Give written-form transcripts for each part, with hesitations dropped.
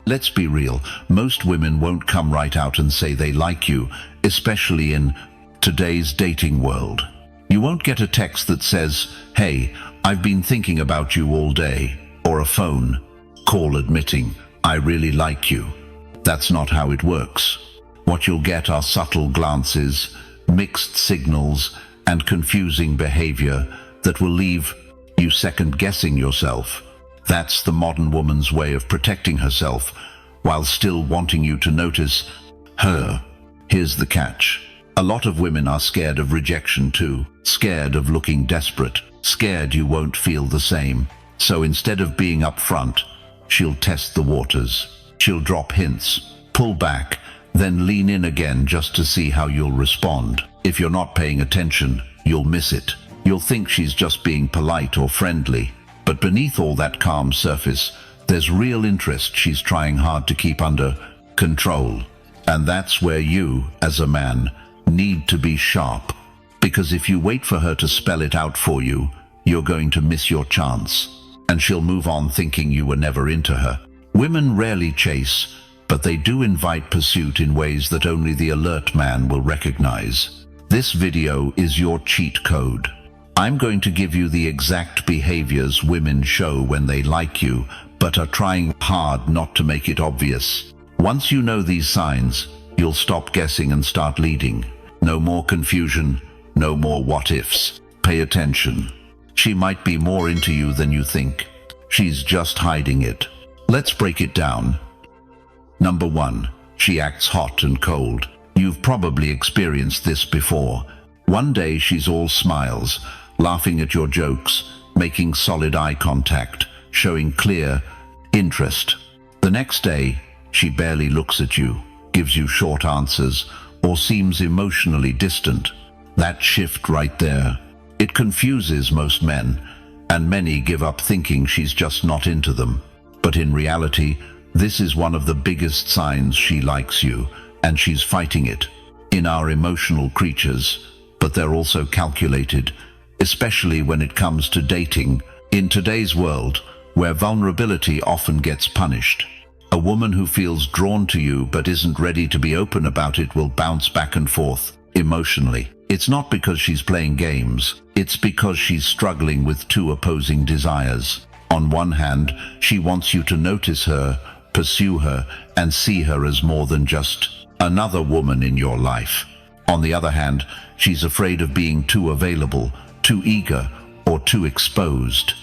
Let's be real, most women won't come right out and say they like you, especially in today's dating world. You won't get a text that says, "Hey, I've been thinking about you all day," or a phone call admitting, "I really like you." That's not how it works. What you'll get are subtle glances, mixed signals, and confusing behavior that will leave you second-guessing yourself. That's the modern woman's way of protecting herself while still wanting you to notice her. Here's the catch. A lot of women are scared of rejection too, scared of looking desperate, scared you won't feel the same. So instead of being upfront, she'll test the waters. She'll drop hints, pull back, then lean in again just to see how you'll respond. If you're not paying attention, you'll miss it. You'll think she's just being polite or friendly, but beneath all that calm surface, there's real interest she's trying hard to keep under control. And that's where you, as a man, need to be sharp. Because if you wait for her to spell it out for you, you're going to miss your chance. And she'll move on thinking you were never into her. Women rarely chase, but they do invite pursuit in ways that only the alert man will recognize. This video is your cheat code. I'm going to give you the exact behaviors women show when they like you, but are trying hard not to make it obvious. Once you know these signs, you'll stop guessing and start leading. No more confusion, no more what-ifs. Pay attention. She might be more into you than you think. She's just hiding it. Let's break it down. Number 1. She acts hot and cold. You've probably experienced this before. One day she's all smiles, laughing at your jokes, making solid eye contact, showing clear interest. The next day, she barely looks at you, gives you short answers, or seems emotionally distant. That shift right there, it confuses most men, and many give up thinking she's just not into them. But in reality, this is one of the biggest signs she likes you, and she's fighting it. In our emotional creatures, but they're also calculated, especially when it comes to dating. In today's world, where vulnerability often gets punished, a woman who feels drawn to you but isn't ready to be open about it will bounce back and forth emotionally. It's not because she's playing games, it's because she's struggling with two opposing desires. On one hand, she wants you to notice her, pursue her, and see her as more than just another woman in your life. On the other hand, she's afraid of being too available, too eager, or too exposed.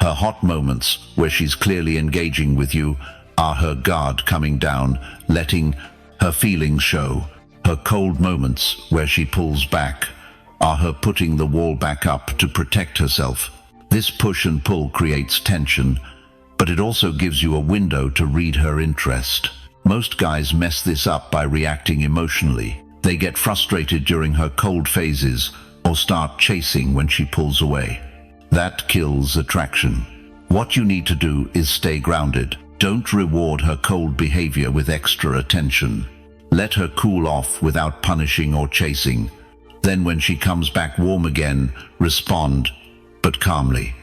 Her hot moments, where she's clearly engaging with you, are her guard coming down, letting her feelings show. Her cold moments, where she pulls back, are her putting the wall back up to protect herself. This push and pull creates tension, but it also gives you a window to read her interest. Most guys mess this up by reacting emotionally. They get frustrated during her cold phases or start chasing when she pulls away. That kills attraction. What you need to do is stay grounded. Don't reward her cold behavior with extra attention. Let her cool off without punishing or chasing. Then when she comes back warm again, respond, but calmly.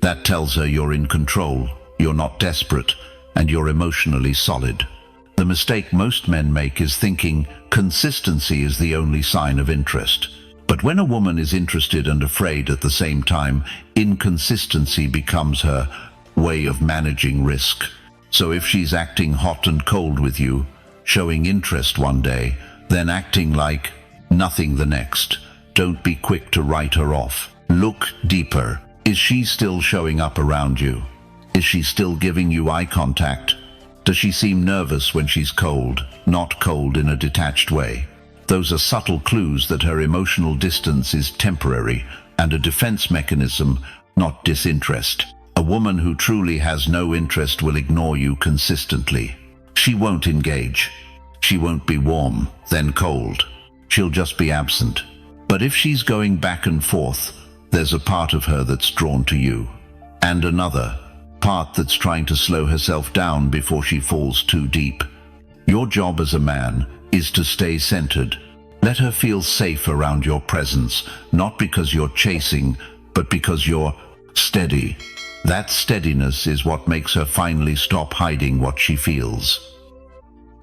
That tells her you're in control, you're not desperate, and you're emotionally solid. The mistake most men make is thinking consistency is the only sign of interest. But when a woman is interested and afraid at the same time, inconsistency becomes her way of managing risk. So if she's acting hot and cold with you, showing interest one day, then acting like nothing the next, don't be quick to write her off. Look deeper. Is she still showing up around you? Is she still giving you eye contact? Does she seem nervous when she's cold, not cold in a detached way? Those are subtle clues that her emotional distance is temporary and a defense mechanism, not disinterest. A woman who truly has no interest will ignore you consistently. She won't engage. She won't be warm, then cold. She'll just be absent. But if she's going back and forth, there's a part of her that's drawn to you, and another part that's trying to slow herself down before she falls too deep. Your job as a man is to stay centered. Let her feel safe around your presence, not because you're chasing, but because you're steady. That steadiness is what makes her finally stop hiding what she feels.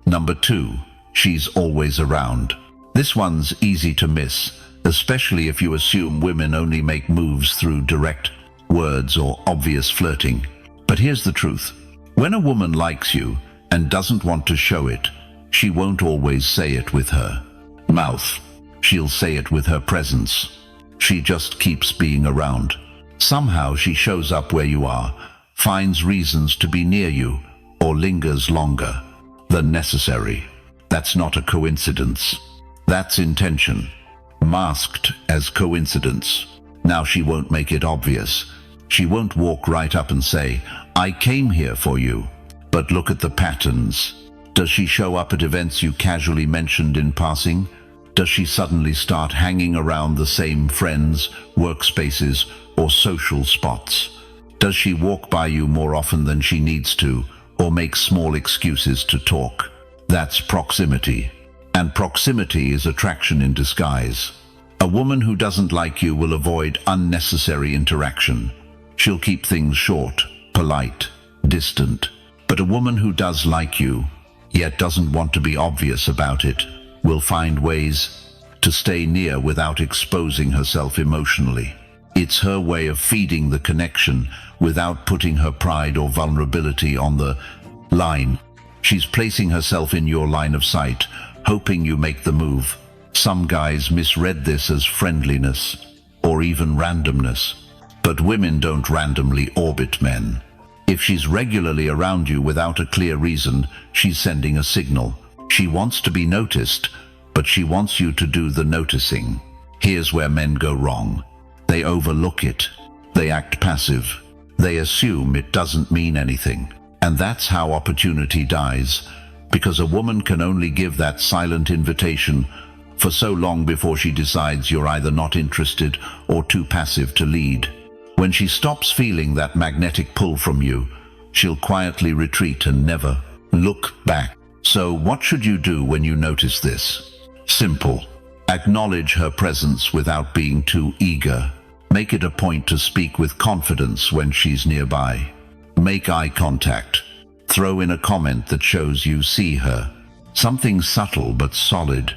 Number 2, she's always around. This one's easy to miss, especially if you assume women only make moves through direct words or obvious flirting. But here's the truth. When a woman likes you and doesn't want to show it, she won't always say it with her mouth. She'll say it with her presence. She just keeps being around. Somehow she shows up where you are, finds reasons to be near you, or lingers longer than necessary. That's not a coincidence. That's intention, masked as coincidence. Now she won't make it obvious. She won't walk right up and say, "I came here for you." But look at the patterns. Does she show up at events you casually mentioned in passing? Does she suddenly start hanging around the same friends, workspaces, or social spots? Does she walk by you more often than she needs to, or make small excuses to talk? That's proximity. And proximity is attraction in disguise. A woman who doesn't like you will avoid unnecessary interaction. She'll keep things short, polite, distant. But a woman who does like you, yet doesn't want to be obvious about it, will find ways to stay near without exposing herself emotionally. It's her way of feeding the connection without putting her pride or vulnerability on the line. She's placing herself in your line of sight, hoping you make the move. Some guys misread this as friendliness or even randomness. But women don't randomly orbit men. If she's regularly around you without a clear reason, she's sending a signal. She wants to be noticed, but she wants you to do the noticing. Here's where men go wrong. They overlook it. They act passive. They assume it doesn't mean anything. And that's how opportunity dies, because a woman can only give that silent invitation for so long before she decides you're either not interested or too passive to lead. When she stops feeling that magnetic pull from you, she'll quietly retreat and never look back. So what should you do when you notice this? Simple. Acknowledge her presence without being too eager. Make it a point to speak with confidence when she's nearby. Make eye contact. Throw in a comment that shows you see her. Something subtle but solid.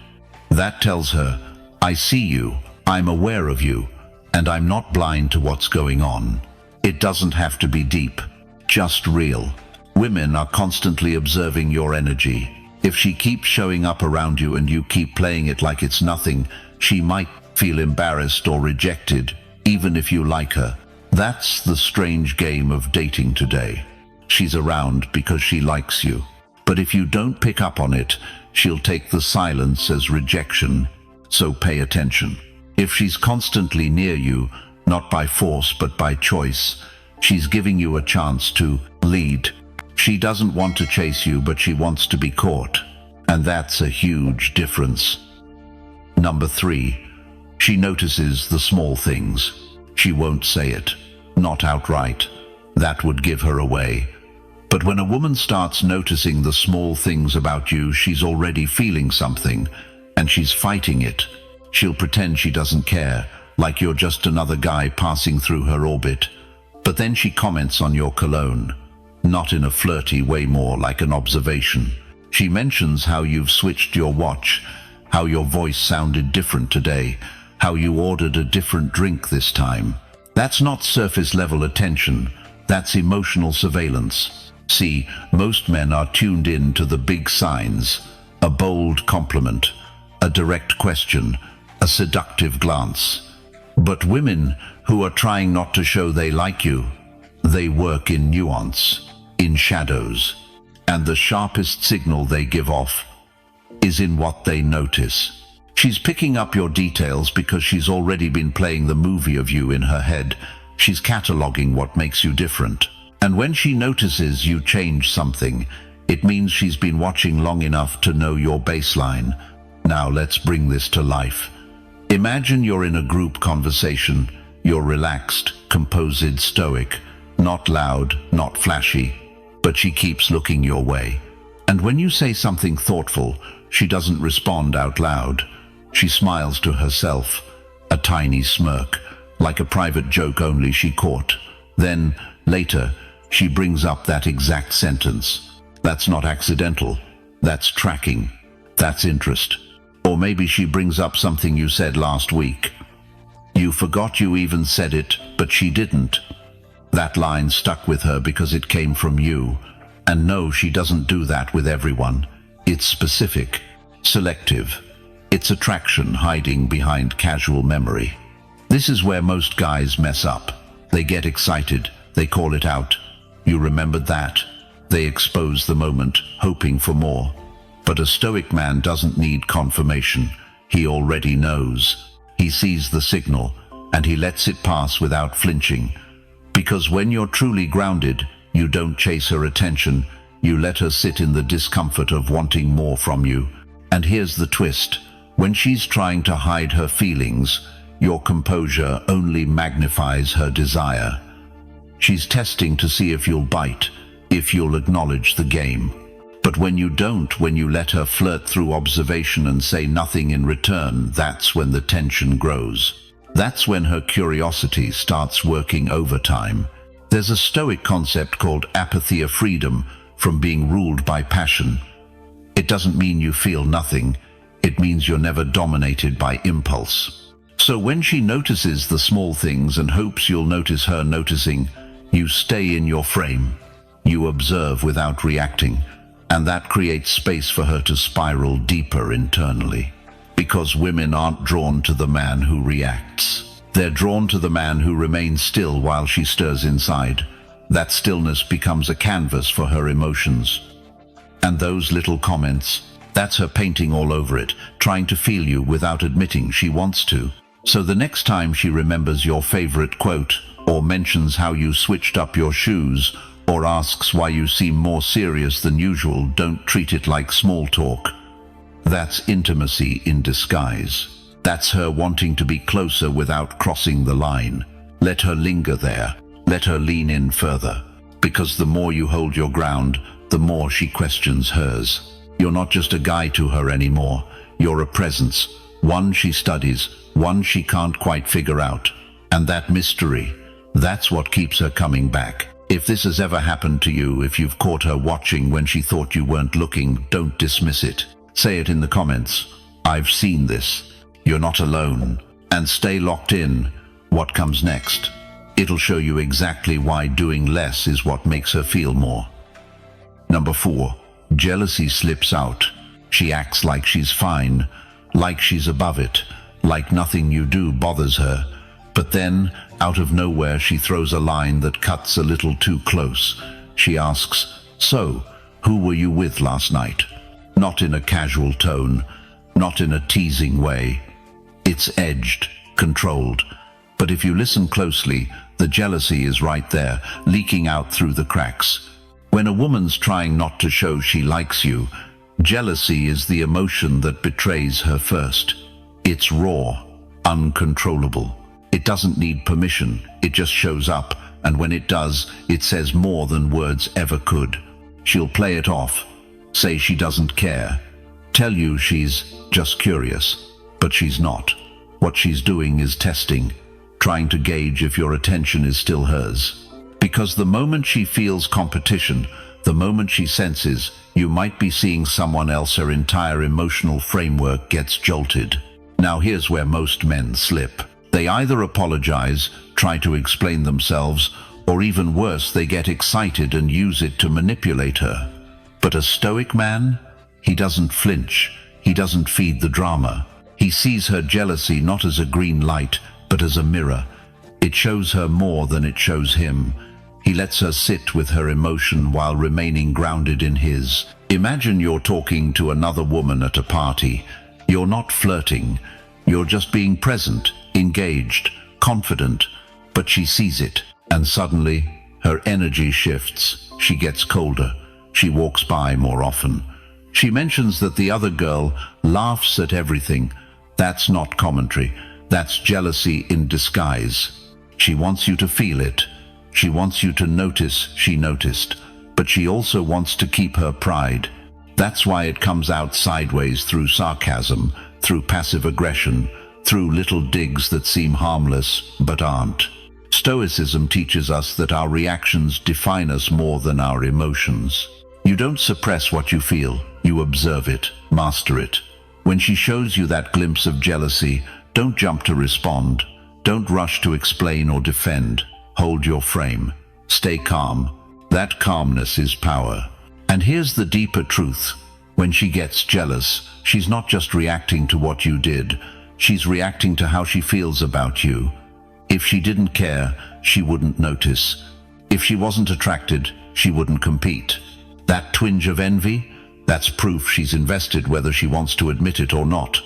That tells her, "I see you, I'm aware of you, and I'm not blind to what's going on." It doesn't have to be deep, just real. Women are constantly observing your energy. If she keeps showing up around you and you keep playing it like it's nothing, she might feel embarrassed or rejected, even if you like her. That's the strange game of dating today. She's around because she likes you. But if you don't pick up on it, she'll take the silence as rejection. So pay attention. If she's constantly near you, not by force but by choice, she's giving you a chance to lead. She doesn't want to chase you, but she wants to be caught. And that's a huge difference. Number 3, she notices the small things. She won't say it, not outright. That would give her away. But when a woman starts noticing the small things about you, she's already feeling something, and she's fighting it. She'll pretend she doesn't care, like you're just another guy passing through her orbit. But then she comments on your cologne, not in a flirty way, more like an observation. She mentions how you've switched your watch, how your voice sounded different today, how you ordered a different drink this time. That's not surface-level attention, that's emotional surveillance. See, most men are tuned in to the big signs: a bold compliment, a direct question, a seductive glance. But women who are trying not to show they like you, they work in nuance, in shadows. And the sharpest signal they give off is in what they notice. She's picking up your details because she's already been playing the movie of you in her head. She's cataloging what makes you different. And when she notices you change something, it means she's been watching long enough to know your baseline. Now let's bring this to life. Imagine you're in a group conversation. You're relaxed, composed, stoic, not loud, not flashy, but she keeps looking your way. And when you say something thoughtful, she doesn't respond out loud. She smiles to herself, a tiny smirk, like a private joke only she caught. Then, Later, she brings up that exact sentence. That's not accidental. That's tracking. That's interest. Or maybe she brings up something you said last week. You forgot you even said it, but she didn't. That line stuck with her because it came from you. And no, she doesn't do that with everyone. It's specific, selective. It's attraction hiding behind casual memory. This is where most guys mess up. They get excited. They call it out. You remembered that. They expose the moment, hoping for more. But a Stoic man doesn't need confirmation. He already knows. He sees the signal, and he lets it pass without flinching. Because when you're truly grounded, you don't chase her attention. You let her sit in the discomfort of wanting more from you. And here's the twist. When she's trying to hide her feelings, your composure only magnifies her desire. She's testing to see if you'll bite, if you'll acknowledge the game. But when you don't, when you let her flirt through observation and say nothing in return, that's when the tension grows. That's when her curiosity starts working overtime. There's a Stoic concept called apathy of freedom from being ruled by passion. It doesn't mean you feel nothing. It means you're never dominated by impulse. So when she notices the small things and hopes you'll notice her noticing, you stay in your frame. You observe without reacting. And that creates space for her to spiral deeper internally. Because women aren't drawn to the man who reacts. They're drawn to the man who remains still while she stirs inside. That stillness becomes a canvas for her emotions. And those little comments, that's her painting all over it, trying to feel you without admitting she wants to. So the next time she remembers your favorite quote, or mentions how you switched up your shoes, or asks why you seem more serious than usual, don't treat it like small talk. That's intimacy in disguise. That's her wanting to be closer without crossing the line. Let her linger there. Let her lean in further. Because the more you hold your ground, the more she questions hers. You're not just a guy to her anymore. You're a presence. One she studies, one she can't quite figure out. And that mystery, that's what keeps her coming back. If this has ever happened to you, if you've caught her watching when she thought you weren't looking, don't dismiss it. Say it in the comments. I've seen this. You're not alone. And stay locked in. What comes next? It'll show you exactly why doing less is what makes her feel more. Number 4. Jealousy slips out. She acts like she's fine, like she's above it, like nothing you do bothers her. But then, out of nowhere, she throws a line that cuts a little too close. She asks, "So, who were you with last night?" Not in a casual tone, not in a teasing way. It's edged, controlled. But if you listen closely, the jealousy is right there, leaking out through the cracks. When a woman's trying not to show she likes you, jealousy is the emotion that betrays her first. It's raw, uncontrollable. It doesn't need permission, it just shows up, and when it does, it says more than words ever could. She'll play it off, say she doesn't care, tell you she's just curious, but she's not. What she's doing is testing, trying to gauge if your attention is still hers. Because the moment she feels competition, the moment she senses you might be seeing someone else, her entire emotional framework gets jolted. Now here's where most men slip. They either apologize, try to explain themselves, or even worse, they get excited and use it to manipulate her. But a Stoic man? He doesn't flinch. He doesn't feed the drama. He sees her jealousy not as a green light, but as a mirror. It shows her more than it shows him. He lets her sit with her emotion while remaining grounded in his. Imagine you're talking to another woman at a party. You're not flirting. You're just being present, engaged, confident, but she sees it, and suddenly her energy shifts. She gets colder. She walks by more often. She mentions that the other girl laughs at everything. That's not commentary. That's jealousy in disguise. She wants you to feel it. She wants you to notice she noticed, but she also wants to keep her pride. That's why it comes out sideways, through sarcasm, through passive aggression, through little digs that seem harmless but aren't. Stoicism teaches us that our reactions define us more than our emotions. You don't suppress what you feel, you observe it, master it. When she shows you that glimpse of jealousy, don't jump to respond. Don't rush to explain or defend. Hold your frame. Stay calm. That calmness is power. And here's the deeper truth. When she gets jealous, she's not just reacting to what you did. She's reacting to how she feels about you. If she didn't care, she wouldn't notice. If she wasn't attracted, she wouldn't compete. That twinge of envy, that's proof she's invested whether she wants to admit it or not.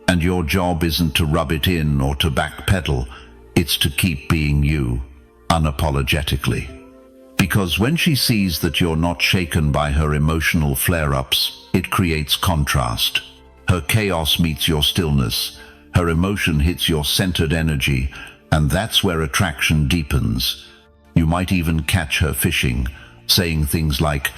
And your job isn't to rub it in or to backpedal, it's to keep being you, unapologetically. Because when she sees that you're not shaken by her emotional flare-ups, it creates contrast. Her chaos meets your stillness, her emotion hits your centered energy, and that's where attraction deepens. You might even catch her fishing, saying things like,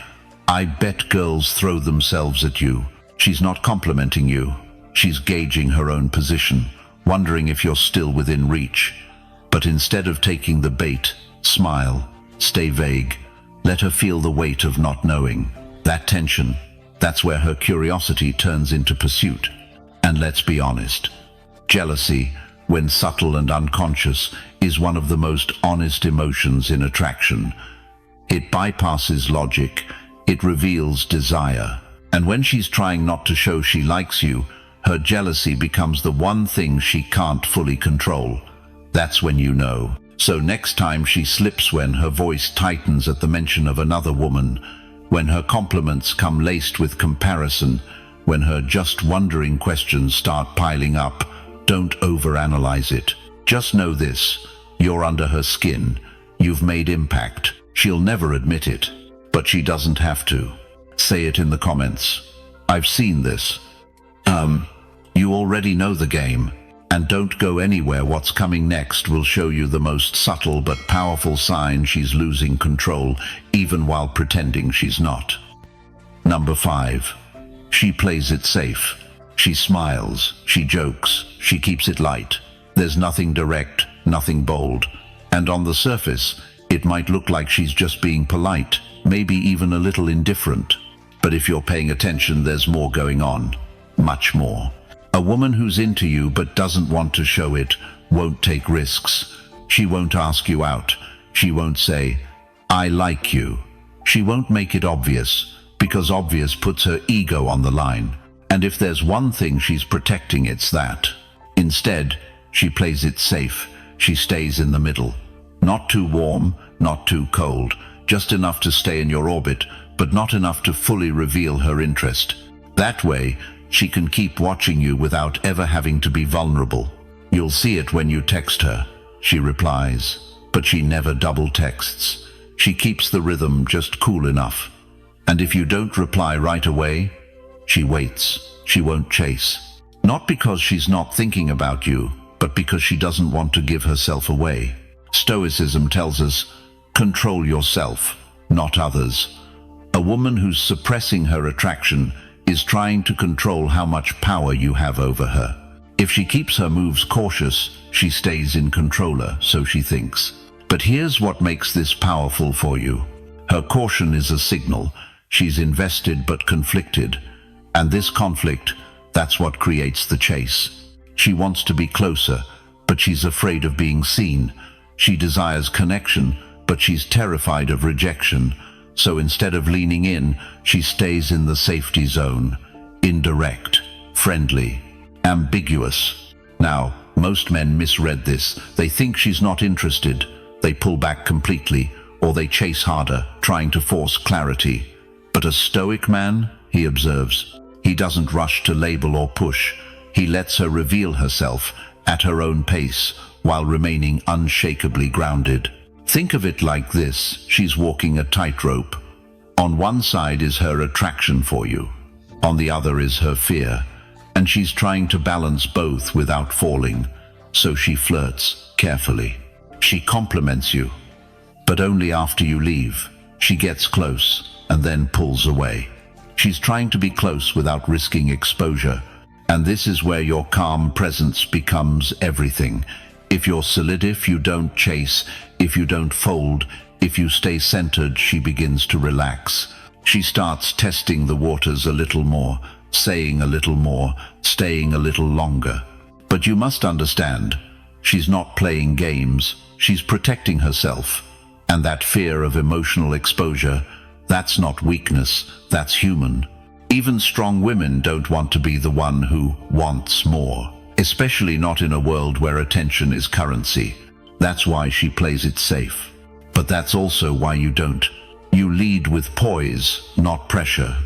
"I bet girls throw themselves at you." She's not complimenting you. She's gauging her own position, wondering if you're still within reach. But instead of taking the bait, smile, stay vague. Let her feel the weight of not knowing. That tension, that's where her curiosity turns into pursuit. And let's be honest, jealousy, when subtle and unconscious, is one of the most honest emotions in attraction. It bypasses logic, it reveals desire. And when she's trying not to show she likes you, her jealousy becomes the one thing she can't fully control. That's when you know. So next time she slips, when her voice tightens at the mention of another woman, when her compliments come laced with comparison, when her just wondering questions start piling up, don't overanalyze it. Just know this, you're under her skin. You've made impact. She'll never admit it, but she doesn't have to. Say it in the comments. I've seen this. You already know the game. And don't go anywhere. What's coming next will show you the most subtle but powerful sign she's losing control, even while pretending she's not. Number 5. She plays it safe. She smiles, she jokes, she keeps it light. There's nothing direct, nothing bold. And on the surface, it might look like she's just being polite, maybe even a little indifferent. But if you're paying attention, there's more going on. Much more. A woman who's into you but doesn't want to show it won't take risks. She won't ask you out. She won't say, "I like you." She won't make it obvious, because obvious puts her ego on the line. And if there's one thing she's protecting, it's that. Instead, she plays it safe. She stays in the middle. Not too warm, not too cold, just enough to stay in your orbit, but not enough to fully reveal her interest. That way, she can keep watching you without ever having to be vulnerable. You'll see it when you text her. She replies, but she never double texts. She keeps the rhythm just cool enough. And if you don't reply right away, she waits. She won't chase. Not because she's not thinking about you, but because she doesn't want to give herself away. Stoicism tells us, control yourself, not others. A woman who's suppressing her attraction is trying to control how much power you have over her. If she keeps her moves cautious, she stays in controller, so she thinks. But here's what makes this powerful for you. Her caution is a signal. She's invested but conflicted. And this conflict, that's what creates the chase. She wants to be closer, but she's afraid of being seen. She desires connection, but she's terrified of rejection. So instead of leaning in, she stays in the safety zone. Indirect, friendly, ambiguous. Now, most men misread this. They think she's not interested. They pull back completely, or they chase harder, trying to force clarity. But a Stoic man, he observes, he doesn't rush to label or push. He lets her reveal herself at her own pace, while remaining unshakably grounded. Think of it like this. She's walking a tightrope. On one side is her attraction for you. On the other is her fear. And she's trying to balance both without falling. So she flirts carefully. She compliments you, but only after you leave. She gets close and then pulls away. She's trying to be close without risking exposure. And this is where your calm presence becomes everything. If you're solid, if you don't chase, if you don't fold, if you stay centered, she begins to relax. She starts testing the waters a little more, saying a little more, staying a little longer. But you must understand, she's not playing games, she's protecting herself. And that fear of emotional exposure, that's not weakness, that's human. Even strong women don't want to be the one who wants more, especially not in a world where attention is currency. That's why she plays it safe. But that's also why you don't. You lead with poise, not pressure.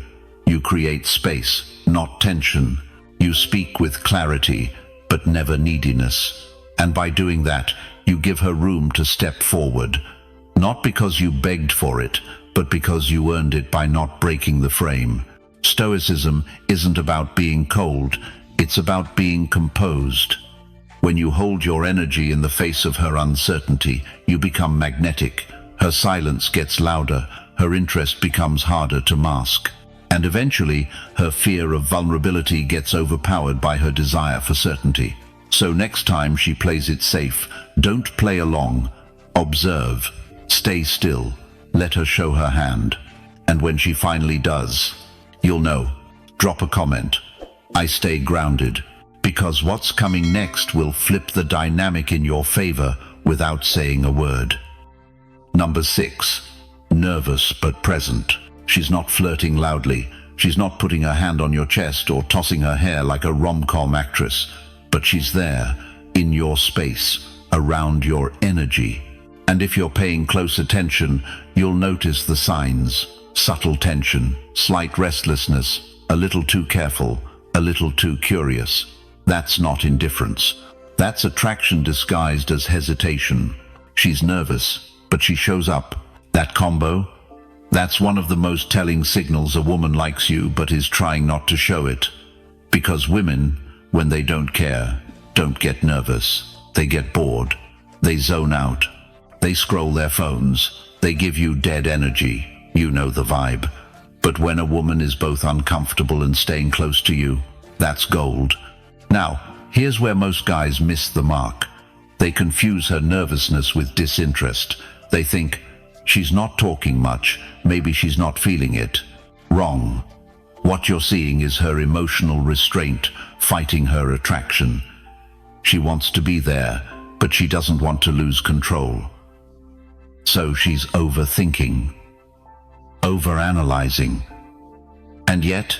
You create space, not tension. You speak with clarity, but never neediness. And by doing that, you give her room to step forward. Not because you begged for it, but because you earned it by not breaking the frame. Stoicism isn't about being cold, it's about being composed. When you hold your energy in the face of her uncertainty, you become magnetic. Her silence gets louder, her interest becomes harder to mask. And eventually, her fear of vulnerability gets overpowered by her desire for certainty. So next time she plays it safe, don't play along. Observe. Stay still. Let her show her hand. And when she finally does, you'll know. Drop a comment. I stay grounded. Because what's coming next will flip the dynamic in your favor without saying a word. Number 6. Nervous but present. She's not flirting loudly. She's not putting her hand on your chest or tossing her hair like a rom-com actress. But she's there, in your space, around your energy. And if you're paying close attention, you'll notice the signs. Subtle tension, slight restlessness, a little too careful, a little too curious. That's not indifference. That's attraction disguised as hesitation. She's nervous, but she shows up. That combo? That's one of the most telling signals a woman likes you but is trying not to show it. Because women, when they don't care, don't get nervous. They get bored. They zone out. They scroll their phones. They give you dead energy. You know the vibe. But when a woman is both uncomfortable and staying close to you, that's gold. Now, here's where most guys miss the mark. They confuse her nervousness with disinterest. They think, she's not talking much, maybe she's not feeling it. Wrong. What you're seeing is her emotional restraint fighting her attraction. She wants to be there, but she doesn't want to lose control. So she's overthinking, overanalyzing. And yet,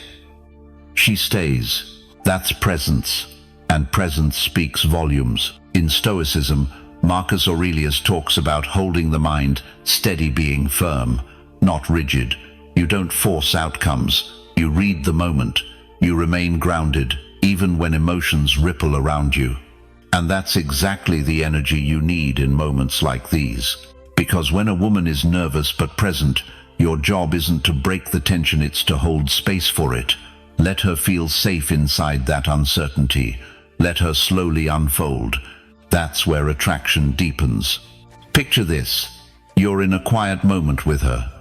she stays. That's presence, and presence speaks volumes. In Stoicism, Marcus Aurelius talks about holding the mind steady, being firm, not rigid. You don't force outcomes. You read the moment. You remain grounded, even when emotions ripple around you. And that's exactly the energy you need in moments like these. Because when a woman is nervous but present, your job isn't to break the tension, it's to hold space for it. Let her feel safe inside that uncertainty. Let her slowly unfold. That's where attraction deepens. Picture this. You're in a quiet moment with her.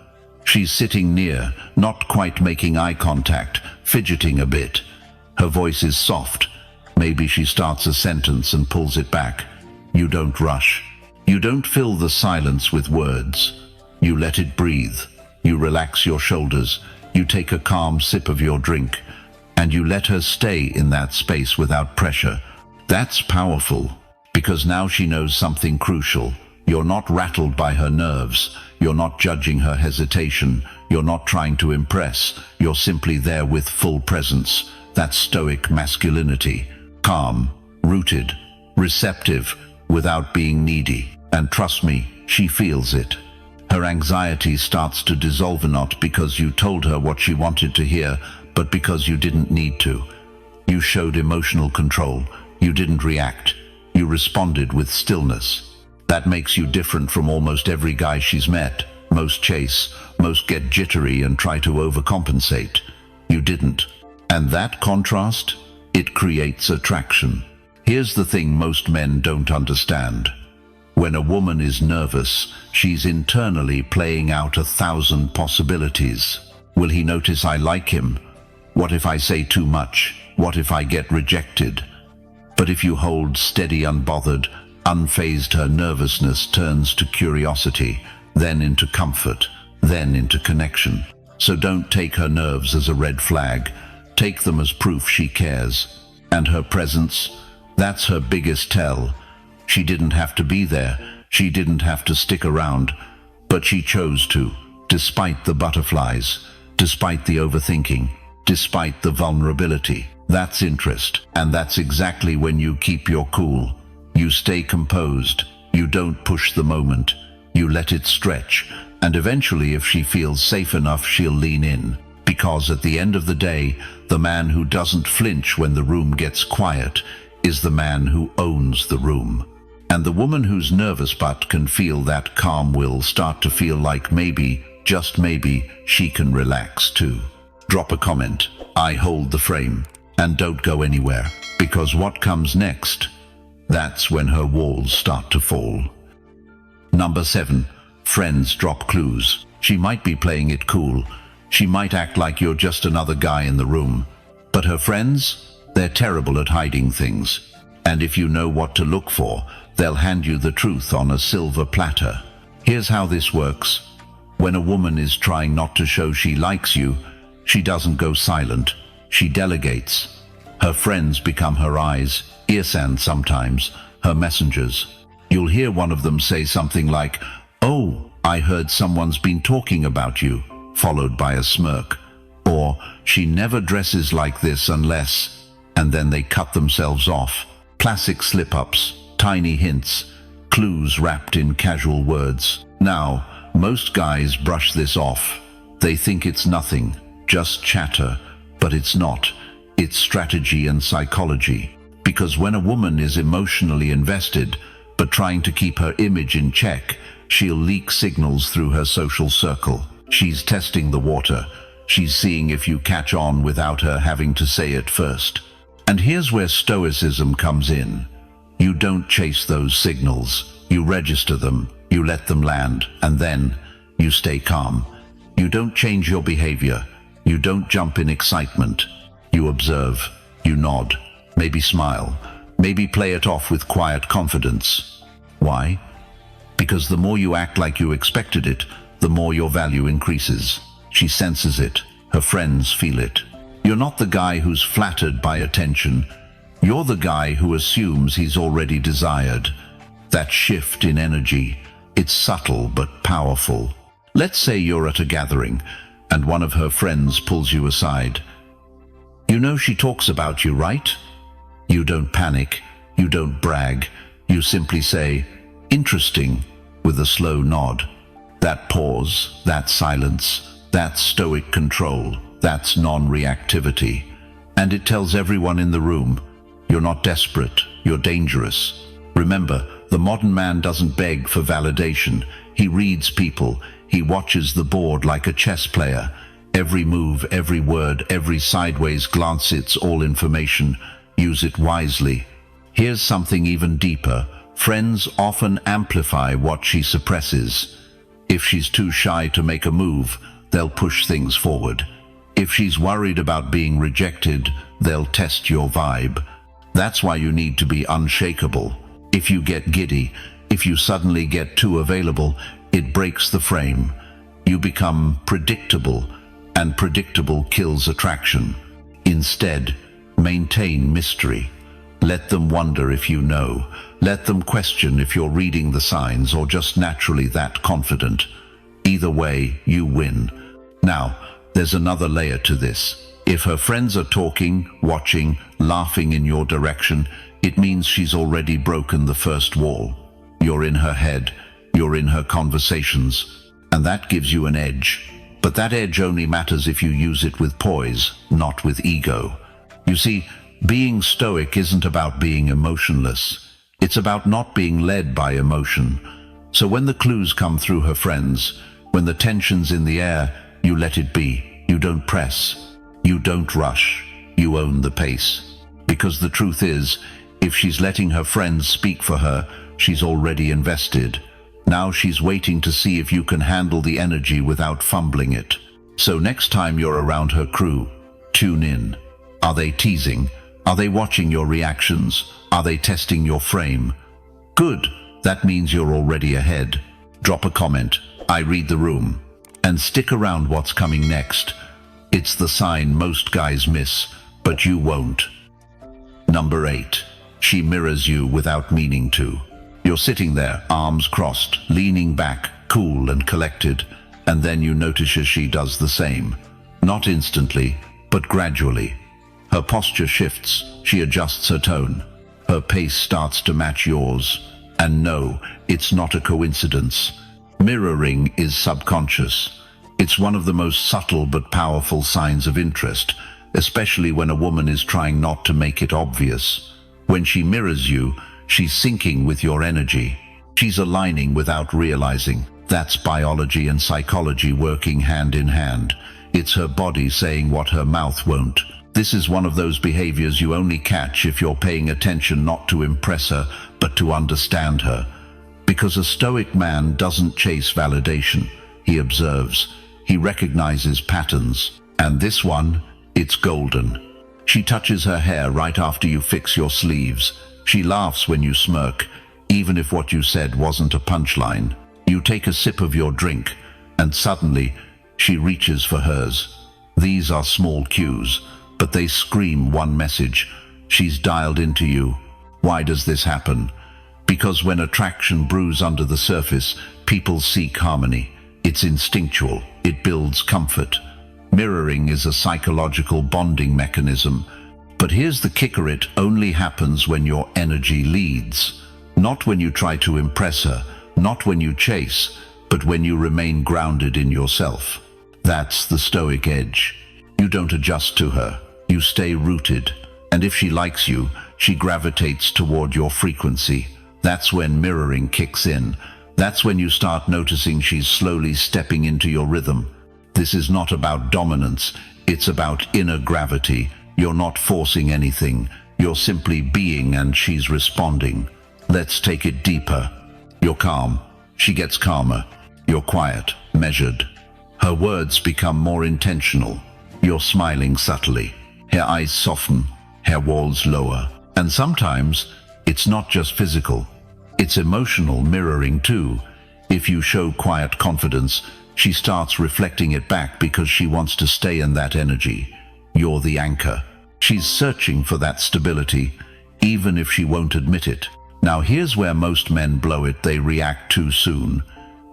She's sitting near, not quite making eye contact, fidgeting a bit. Her voice is soft. Maybe she starts a sentence and pulls it back. You don't rush. You don't fill the silence with words. You let it breathe. You relax your shoulders. You take a calm sip of your drink. And you let her stay in that space without pressure. That's powerful, because now she knows something crucial. You're not rattled by her nerves. You're not judging her hesitation. You're not trying to impress. You're simply there with full presence. That's Stoic masculinity. Calm, rooted, receptive, without being needy. And trust me, she feels it. Her anxiety starts to dissolve, not because you told her what she wanted to hear, but because you didn't need to. You showed emotional control. You didn't react. You responded with stillness. That makes you different from almost every guy she's met. Most chase, most get jittery and try to overcompensate. You didn't. And that contrast, it creates attraction. Here's the thing most men don't understand. When a woman is nervous, she's internally playing out 1,000 possibilities. Will he notice I like him? What if I say too much? What if I get rejected? But if you hold steady, unbothered, Unfazed, her nervousness turns to curiosity, then into comfort, then into connection. So don't take her nerves as a red flag. Take them as proof she cares. And her presence, that's her biggest tell. She didn't have to be there. She didn't have to stick around. But she chose to, despite the butterflies, despite the overthinking, despite the vulnerability. That's interest. And that's exactly when you keep your cool. You stay composed. You don't push the moment. You let it stretch. And eventually, if she feels safe enough, she'll lean in. Because at the end of the day, the man who doesn't flinch when the room gets quiet is the man who owns the room. And the woman who's nervous but can feel that calm will start to feel like maybe, just maybe, she can relax too. Drop a comment, I hold the frame, and don't go anywhere, because what comes next, that's when her walls start to fall. Number 7. Friends drop clues. She might be playing it cool. She might act like you're just another guy in the room. But her friends, they're terrible at hiding things. And if you know what to look for, they'll hand you the truth on a silver platter. Here's how this works. When a woman is trying not to show she likes you, she doesn't go silent. She delegates. Her friends become her eyes, ears, and sometimes her messengers. You'll hear one of them say something like, "Oh, I heard someone's been talking about you," followed by a smirk. Or, "She never dresses like this unless," and then they cut themselves off. Classic slip-ups, tiny hints, clues wrapped in casual words. Now, most guys brush this off. They think it's nothing, just chatter, but it's not. It's strategy and psychology. Because when a woman is emotionally invested, but trying to keep her image in check, she'll leak signals through her social circle. She's testing the water. She's seeing if you catch on without her having to say it first. And here's where Stoicism comes in. You don't chase those signals. You register them, you let them land, and then you stay calm. You don't change your behavior. You don't jump in excitement. You observe, you nod, maybe smile, maybe play it off with quiet confidence. Why? Because the more you act like you expected it, the more your value increases. She senses it. Her friends feel it. You're not the guy who's flattered by attention. You're the guy who assumes he's already desired. That shift in energy, it's subtle but powerful. Let's say you're at a gathering, and one of her friends pulls you aside. You know she talks about you, right? You don't panic. You don't brag. You simply say, "Interesting," with a slow nod. That pause, that silence, that's stoic control, that's non-reactivity. And it tells everyone in the room, you're not desperate, you're dangerous. Remember, the modern man doesn't beg for validation. He reads people. He watches the board like a chess player. Every move, every word, every sideways glance, it's all information. Use it wisely. Here's something even deeper. Friends often amplify what she suppresses. If she's too shy to make a move, they'll push things forward. If she's worried about being rejected, they'll test your vibe. That's why you need to be unshakable. If you get giddy, if you suddenly get too available, it breaks the frame. You become predictable, and predictable kills attraction. Instead, maintain mystery. Let them wonder if you know. Let them question if you're reading the signs or just naturally that confident. Either way, you win. Now, there's another layer to this. If her friends are talking, watching, laughing in your direction, it means she's already broken the first wall. You're in her head, you're in her conversations, and that gives you an edge. But that edge only matters if you use it with poise, not with ego. You see, being stoic isn't about being emotionless. It's about not being led by emotion. So when the clues come through her friends, when the tension's in the air, you let it be. You don't press. You don't rush. You own the pace. Because the truth is, if she's letting her friends speak for her, she's already invested. Now she's waiting to see if you can handle the energy without fumbling it. So next time you're around her crew, tune in. Are they teasing? Are they watching your reactions? Are they testing your frame? Good, that means you're already ahead. Drop a comment, I read the room, and stick around what's coming next. It's the sign most guys miss, but you won't. Number 8. She mirrors you without meaning to. You're sitting there, arms crossed, leaning back, cool and collected, and then you notice she does the same. Not instantly, but gradually. Her posture shifts, she adjusts her tone. Her pace starts to match yours. And no, it's not a coincidence. Mirroring is subconscious. It's one of the most subtle but powerful signs of interest, especially when a woman is trying not to make it obvious. When she mirrors you, she's syncing with your energy. She's aligning without realizing. That's biology and psychology working hand in hand. It's her body saying what her mouth won't. This is one of those behaviors you only catch if you're paying attention, not to impress her, but to understand her. Because a Stoic man doesn't chase validation. He observes. He recognizes patterns. And this one, it's golden. She touches her hair right after you fix your sleeves. She laughs when you smirk, even if what you said wasn't a punchline. You take a sip of your drink, and suddenly, she reaches for hers. These are small cues, but they scream one message. She's dialed into you. Why does this happen? Because when attraction brews under the surface, people seek harmony. It's instinctual. It builds comfort. Mirroring is a psychological bonding mechanism. But here's the kicker, it only happens when your energy leads. Not when you try to impress her, not when you chase, but when you remain grounded in yourself. That's the Stoic edge. You don't adjust to her. You stay rooted. And if she likes you, she gravitates toward your frequency. That's when mirroring kicks in. That's when you start noticing she's slowly stepping into your rhythm. This is not about dominance. It's about inner gravity. You're not forcing anything. You're simply being, and she's responding. Let's take it deeper. You're calm. She gets calmer. You're quiet, measured. Her words become more intentional. You're smiling subtly. Her eyes soften. Her walls lower. And sometimes, it's not just physical. It's emotional mirroring too. If you show quiet confidence, she starts reflecting it back because she wants to stay in that energy. You're the anchor. She's searching for that stability, even if she won't admit it. Now here's where most men blow it. They react too soon.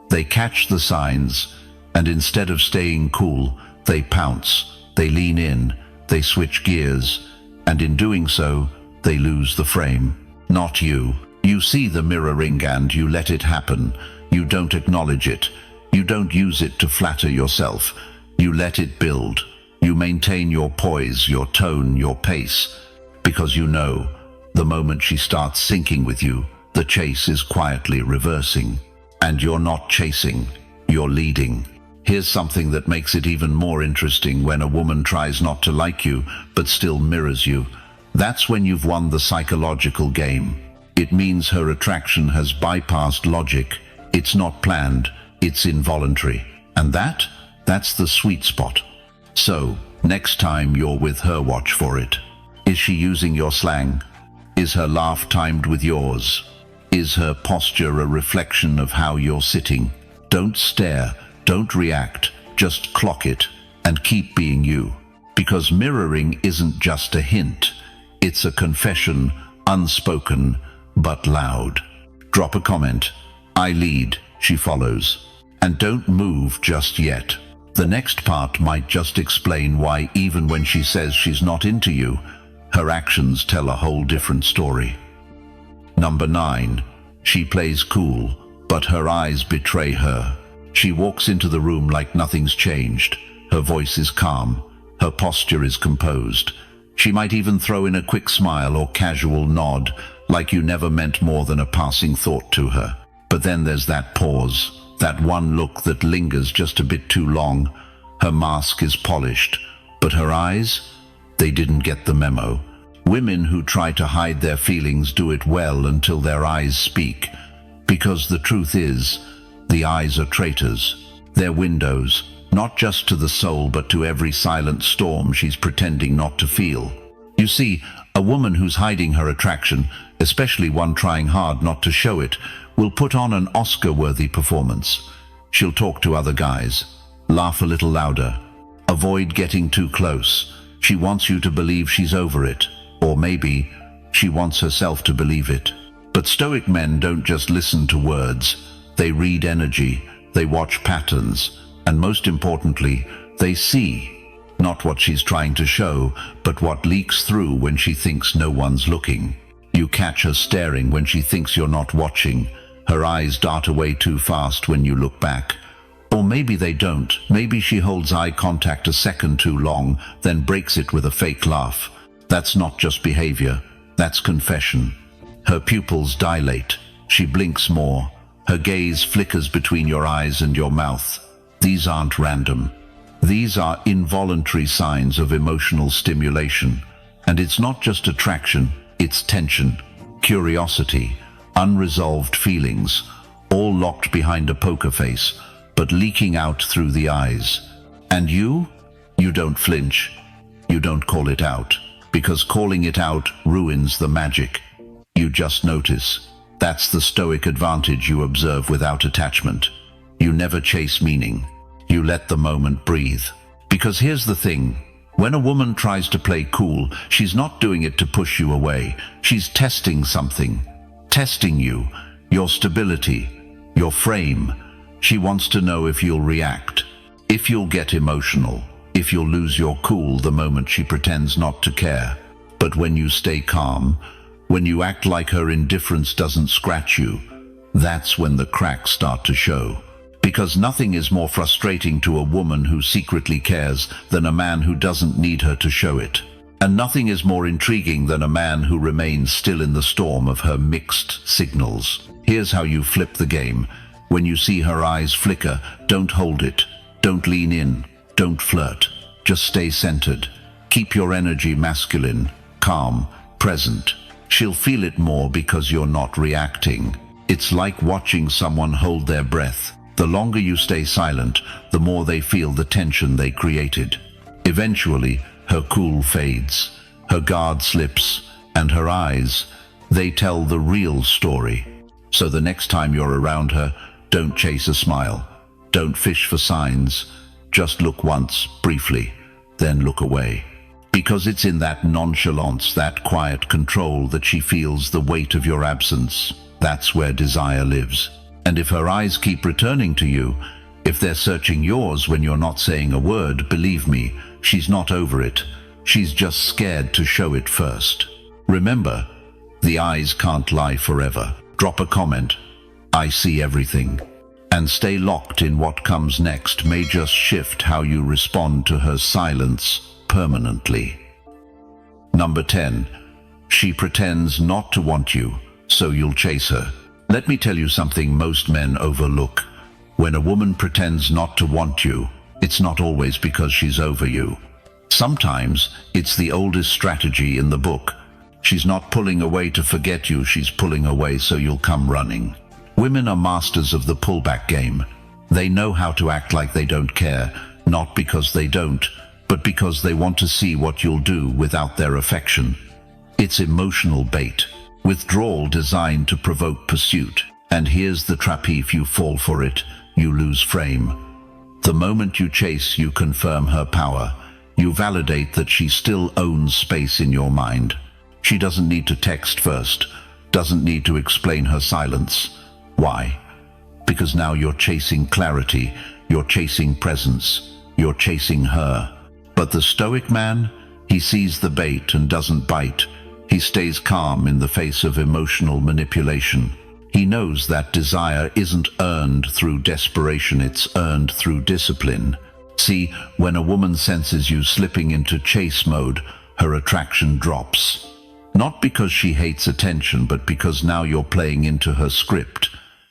They catch the signs, and instead of staying cool, they pounce. They lean in. They switch gears. And in doing so, they lose the frame. Not you. You see the mirroring and you let it happen. You don't acknowledge it. You don't use it to flatter yourself. You let it build. You maintain your poise, your tone, your pace. Because you know, the moment she starts syncing with you, the chase is quietly reversing. And you're not chasing, you're leading. Here's something that makes it even more interesting. When a woman tries not to like you, but still mirrors you, that's when you've won the psychological game. It means her attraction has bypassed logic. It's not planned, it's involuntary. And that's the sweet spot. So, next time you're with her, watch for it. Is she using your slang? Is her laugh timed with yours? Is her posture a reflection of how you're sitting? Don't stare, don't react, just clock it and keep being you. Because mirroring isn't just a hint, it's a confession, unspoken but loud. Drop a comment. I lead, she follows. And don't move just yet. The next part might just explain why even when she says she's not into you, her actions tell a whole different story. Number 9. She plays cool, but her eyes betray her. She walks into the room like nothing's changed. Her voice is calm. Her posture is composed. She might even throw in a quick smile or casual nod, like you never meant more than a passing thought to her. But then there's that pause, that one look that lingers just a bit too long. Her mask is polished, but her eyes, they didn't get the memo. Women who try to hide their feelings do it well until their eyes speak. Because the truth is, the eyes are traitors. They're windows, not just to the soul but to every silent storm she's pretending not to feel. You see, a woman who's hiding her attraction, especially one trying hard not to show it, will put on an Oscar-worthy performance. She'll talk to other guys, laugh a little louder, avoid getting too close. She wants you to believe she's over it, or maybe she wants herself to believe it. But Stoic men don't just listen to words. They read energy, they watch patterns, and most importantly, they see. Not what she's trying to show, but what leaks through when she thinks no one's looking. You catch her staring when she thinks you're not watching. Her eyes dart away too fast when you look back. Or maybe they don't. Maybe she holds eye contact a second too long, then breaks it with a fake laugh. That's not just behavior, that's confession. Her pupils dilate. She blinks more. Her gaze flickers between your eyes and your mouth. These aren't random. These are involuntary signs of emotional stimulation. And it's not just attraction, it's tension, curiosity, unresolved feelings, all locked behind a poker face, but leaking out through the eyes. And you don't flinch. You don't call it out, because calling it out ruins the magic. You just notice. That's the Stoic advantage. You observe without attachment. You never chase meaning. You let the moment breathe. Because here's the thing. When a woman tries to play cool, she's not doing it to push you away. She's testing something. Testing you, your stability, your frame. She wants to know if you'll react, if you'll get emotional, if you'll lose your cool the moment she pretends not to care. But when you stay calm, when you act like her indifference doesn't scratch you, that's when the cracks start to show. Because nothing is more frustrating to a woman who secretly cares than a man who doesn't need her to show it. And nothing is more intriguing than a man who remains still in the storm of her mixed signals. Here's how you flip the game. When you see her eyes flicker, don't hold it. Don't lean in. Don't flirt. Just stay centered. Keep your energy masculine, calm, present. She'll feel it more because you're not reacting. It's like watching someone hold their breath. The longer you stay silent, the more they feel the tension they created. Eventually, her cool fades, her guard slips, and her eyes, they tell the real story. So the next time you're around her, don't chase a smile. Don't fish for signs. Just look once, briefly, then look away. Because it's in that nonchalance, that quiet control, that she feels the weight of your absence. That's where desire lives. And if her eyes keep returning to you, if they're searching yours when you're not saying a word, believe me, she's not over it. She's just scared to show it first. Remember, the eyes can't lie forever. Drop a comment, I see everything. And stay locked in. What comes next may just shift how you respond to her silence permanently. Number 10. She pretends not to want you, so you'll chase her. Let me tell you something most men overlook. When a woman pretends not to want you, it's not always because she's over you. Sometimes it's the oldest strategy in the book. She's not pulling away to forget you, she's pulling away so you'll come running. Women are masters of the pullback game. They know how to act like they don't care, not because they don't, but because they want to see what you'll do without their affection. It's emotional bait. Withdrawal designed to provoke pursuit. And here's the trap: if you fall for it, you lose frame. The moment you chase, you confirm her power. You validate that she still owns space in your mind. She doesn't need to text first, doesn't need to explain her silence. Why? Because now you're chasing clarity, you're chasing presence, you're chasing her. But the Stoic man, he sees the bait and doesn't bite. He stays calm in the face of emotional manipulation. He knows that desire isn't earned through desperation, it's earned through discipline. See, when a woman senses you slipping into chase mode, her attraction drops. Not because she hates attention, but because now you're playing into her script.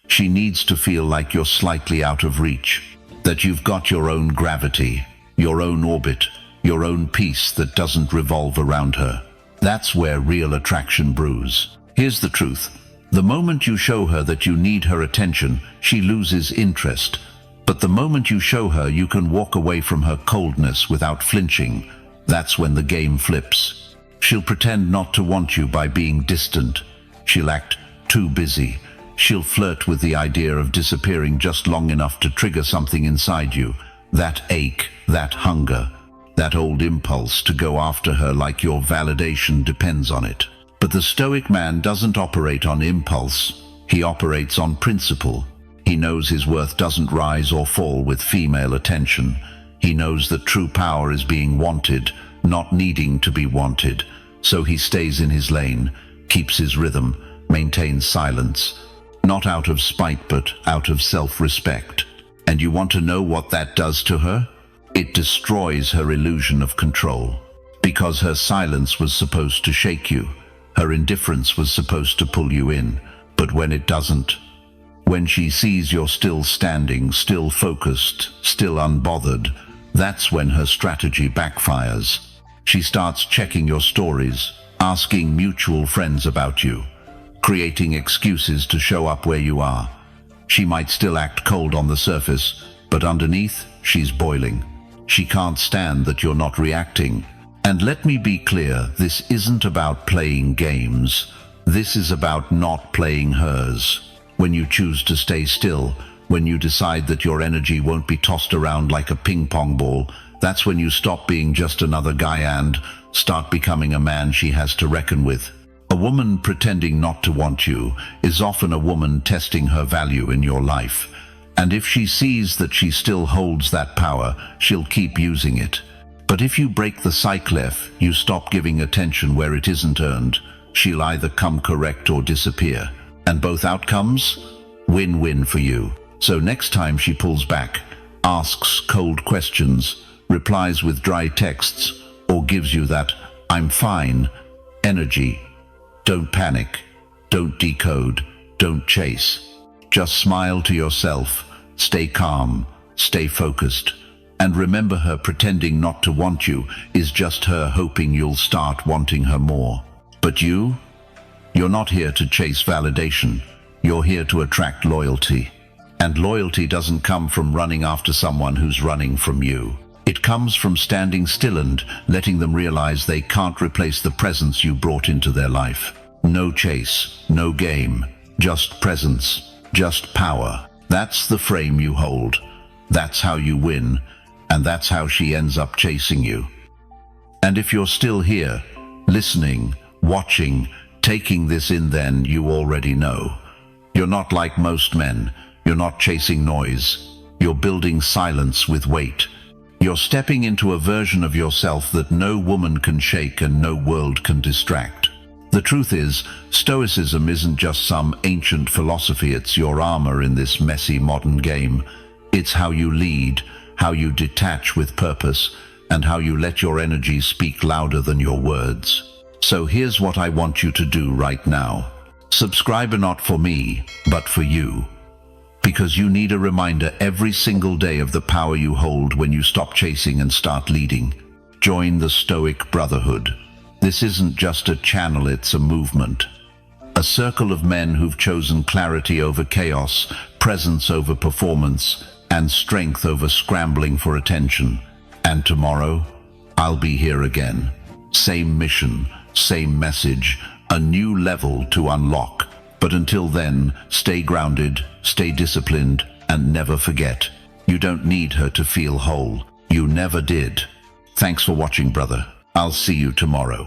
She needs to feel like you're slightly out of reach, that you've got your own gravity, your own orbit, your own peace that doesn't revolve around her. That's where real attraction brews. Here's the truth. The moment you show her that you need her attention, she loses interest. But the moment you show her you can walk away from her coldness without flinching, that's when the game flips. She'll pretend not to want you by being distant. She'll act too busy. She'll flirt with the idea of disappearing just long enough to trigger something inside you. That ache, that hunger, that old impulse to go after her like your validation depends on it. But the Stoic man doesn't operate on impulse. He operates on principle. He knows his worth doesn't rise or fall with female attention. He knows that true power is being wanted, not needing to be wanted. So he stays in his lane, keeps his rhythm, maintains silence. Not out of spite, but out of self-respect. And you want to know what that does to her? It destroys her illusion of control. Because her silence was supposed to shake you. Her indifference was supposed to pull you in. But when it doesn't, when she sees you're still standing, still focused, still unbothered, that's when her strategy backfires. She starts checking your stories, asking mutual friends about you, creating excuses to show up where you are. She might still act cold on the surface, but underneath, she's boiling. She can't stand that you're not reacting. And let me be clear, this isn't about playing games. This is about not playing hers. When you choose to stay still, when you decide that your energy won't be tossed around like a ping pong ball, that's when you stop being just another guy and start becoming a man she has to reckon with. A woman pretending not to want you is often a woman testing her value in your life. And if she sees that she still holds that power, she'll keep using it. But if you break the cycle, you stop giving attention where it isn't earned, she'll either come correct or disappear. And both outcomes? Win-win for you. So next time she pulls back, asks cold questions, replies with dry texts, or gives you that "I'm fine" energy, don't panic, don't decode, don't chase. Just smile to yourself, stay calm, stay focused, and remember, her pretending not to want you is just her hoping you'll start wanting her more. But you're not here to chase validation. You're here to attract loyalty. And loyalty doesn't come from running after someone who's running from you. It comes from standing still and letting them realize they can't replace the presence you brought into their life. No chase, no game, just presence, just power. That's the frame you hold. That's how you win, and that's how she ends up chasing you. And if you're still here, listening, watching, taking this in, then you already know. You're not like most men. You're not chasing noise. You're building silence with weight. You're stepping into a version of yourself that no woman can shake and no world can distract. The truth is, Stoicism isn't just some ancient philosophy, it's your armor in this messy modern game. It's how you lead, how you detach with purpose, and how you let your energy speak louder than your words. So here's what I want you to do right now. Subscribe, not for me, but for you. Because you need a reminder every single day of the power you hold when you stop chasing and start leading. Join the Stoic Brotherhood. This isn't just a channel, it's a movement. A circle of men who've chosen clarity over chaos, presence over performance, and strength over scrambling for attention. And tomorrow, I'll be here again. Same mission, same message, a new level to unlock. But until then, stay grounded, stay disciplined, and never forget, you don't need her to feel whole. You never did. Thanks for watching, brother. I'll see you tomorrow.